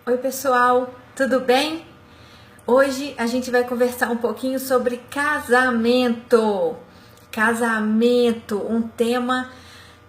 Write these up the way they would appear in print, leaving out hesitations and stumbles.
Oi pessoal, tudo bem? Hoje a gente vai conversar um pouquinho sobre casamento. Casamento, um tema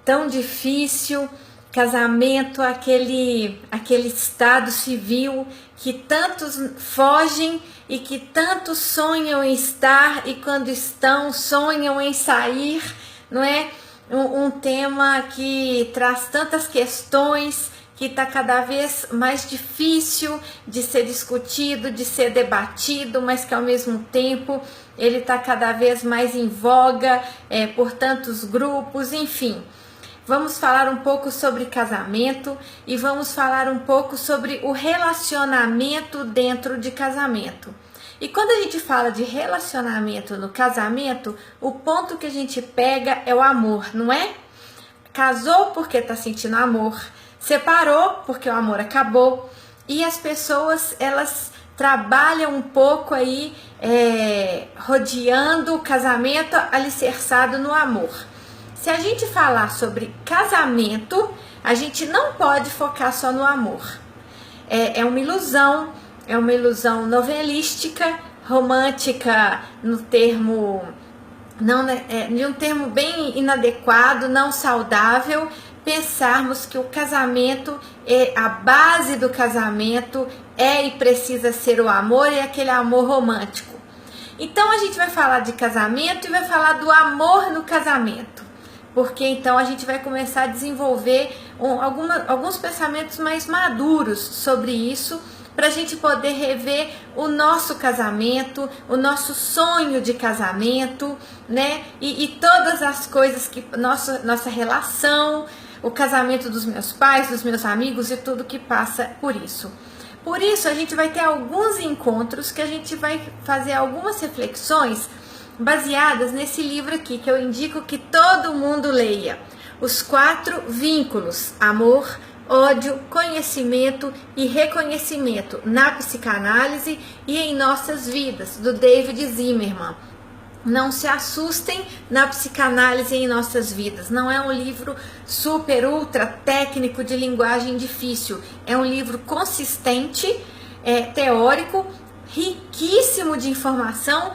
tão difícil. Casamento, aquele estado civil que tantos fogem e que tantos sonham em estar e quando estão sonham em sair, não é? Um tema que traz tantas questões, que está cada vez mais difícil de ser discutido, de ser debatido, mas que ao mesmo tempo ele está cada vez mais em voga por tantos grupos, enfim. Vamos falar um pouco sobre casamento e vamos falar um pouco sobre o relacionamento dentro de casamento. E quando a gente fala de relacionamento no casamento, o ponto que a gente pega é o amor, não é? Casou porque está sentindo amor, separou porque o amor acabou, e as pessoas elas trabalham um pouco aí rodeando o casamento alicerçado no amor. Se a gente falar sobre casamento, a gente não pode focar só no amor. É uma ilusão novelística, romântica no termo, de um termo bem inadequado, não saudável, pensarmos que o casamento, a base do casamento e precisa ser o amor e aquele amor romântico. Então a gente vai falar de casamento e vai falar do amor no casamento, porque então a gente vai começar a desenvolver alguns pensamentos mais maduros sobre isso, para a gente poder rever o nosso casamento, o nosso sonho de casamento, né? E todas as coisas que nossa relação, o casamento dos meus pais, dos meus amigos e tudo que passa por isso. Por isso a gente vai ter alguns encontros que a gente vai fazer algumas reflexões baseadas nesse livro aqui, que eu indico que todo mundo leia. Os 4 vínculos: amor, ódio, conhecimento e reconhecimento na psicanálise e em nossas vidas, do David Zimmerman. Não se assustem, na psicanálise em nossas vidas. Não é um livro super, ultra técnico de linguagem difícil. É um livro consistente, teórico, riquíssimo de informação,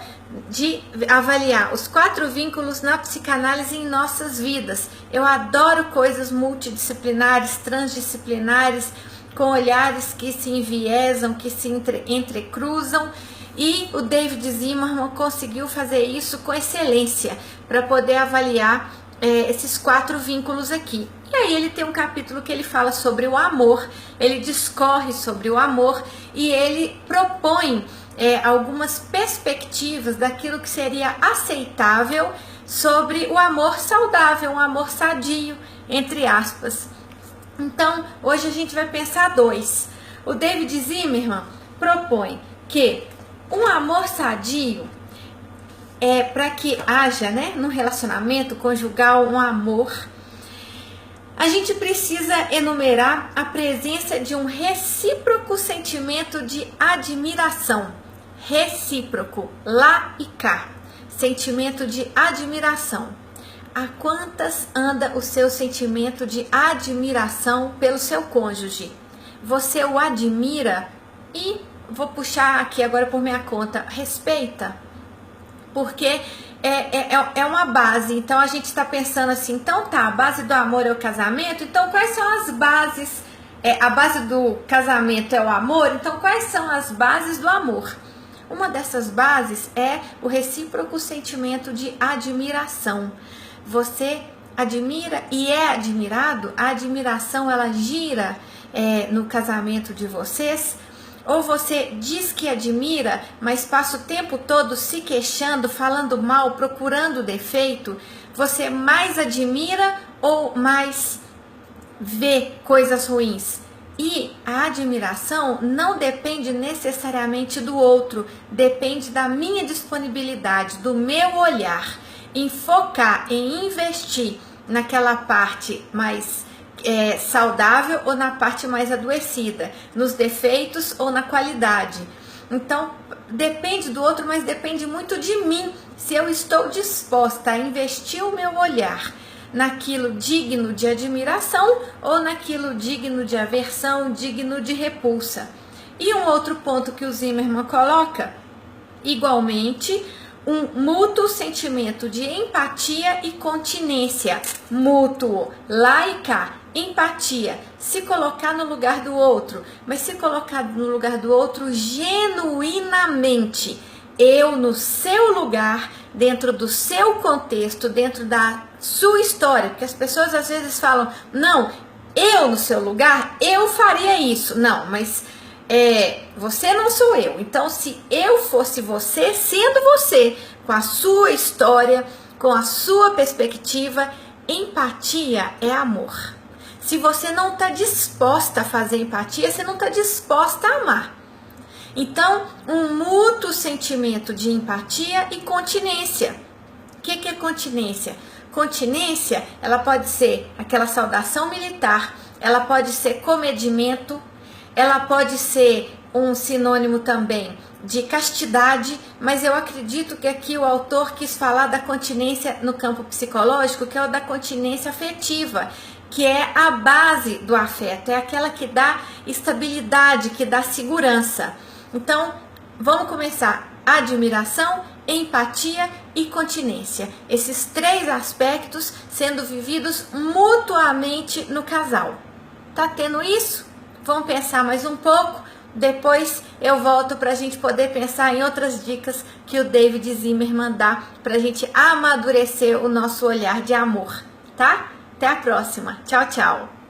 de avaliar os 4 vínculos na psicanálise em nossas vidas. Eu adoro coisas multidisciplinares, transdisciplinares, com olhares que se enviesam, que se entrecruzam. E o David Zimmerman conseguiu fazer isso com excelência para poder avaliar esses 4 vínculos aqui. E aí ele tem um capítulo que ele fala sobre o amor, ele discorre sobre o amor e ele propõe algumas perspectivas daquilo que seria aceitável sobre o amor saudável, um amor sadio, entre aspas. Então, hoje a gente vai pensar 2. O David Zimmerman propõe que um amor sadio para que haja, no relacionamento conjugal, um amor, a gente precisa enumerar a presença de um recíproco sentimento de admiração. Recíproco, lá e cá, sentimento de admiração. A quantas anda o seu sentimento de admiração pelo seu cônjuge? Você o admira e, vou puxar aqui agora por minha conta, respeita? Porque é uma base. Então a gente está pensando assim, então tá, a base do amor é o casamento, então quais são as bases? A base do casamento é o amor, então quais são as bases do amor? Uma dessas bases é o recíproco sentimento de admiração. Você admira e é admirado? A admiração, ela gira no casamento de vocês? Ou você diz que admira, mas passa o tempo todo se queixando, falando mal, procurando defeito? Você mais admira ou mais vê coisas ruins? E a admiração não depende necessariamente do outro, depende da minha disponibilidade, do meu olhar, em focar, em investir naquela parte mais saudável ou na parte mais adoecida, nos defeitos ou na qualidade. Então, depende do outro, mas depende muito de mim, se eu estou disposta a investir o meu olhar naquilo digno de admiração ou naquilo digno de aversão, digno de repulsa. E um outro ponto que o Zimmermann coloca, igualmente, um mútuo sentimento de empatia e continência. Mútuo, lá e cá, empatia, se colocar no lugar do outro, mas se colocar no lugar do outro genuinamente. Eu no seu lugar, dentro do seu contexto, dentro da sua história, porque as pessoas às vezes falam, não, eu no seu lugar, eu faria isso. Não, mas você não sou eu. Então, se eu fosse você, sendo você, com a sua história, com a sua perspectiva, empatia é amor. Se você não está disposta a fazer empatia, você não está disposta a amar. Então, um mútuo sentimento de empatia e continência. O que é continência? Continência, ela pode ser aquela saudação militar, ela pode ser comedimento, ela pode ser um sinônimo também de castidade, mas eu acredito que aqui o autor quis falar da continência no campo psicológico, que é o da continência afetiva, que é a base do afeto, é aquela que dá estabilidade, que dá segurança. Então, vamos começar: admiração, empatia e continência. Esses 3 aspectos sendo vividos mutuamente no casal. Tá tendo isso? Vamos pensar mais um pouco, depois eu volto para a gente poder pensar em outras dicas que o David Zimmermann dá para a gente amadurecer o nosso olhar de amor, tá? Até a próxima. Tchau, tchau.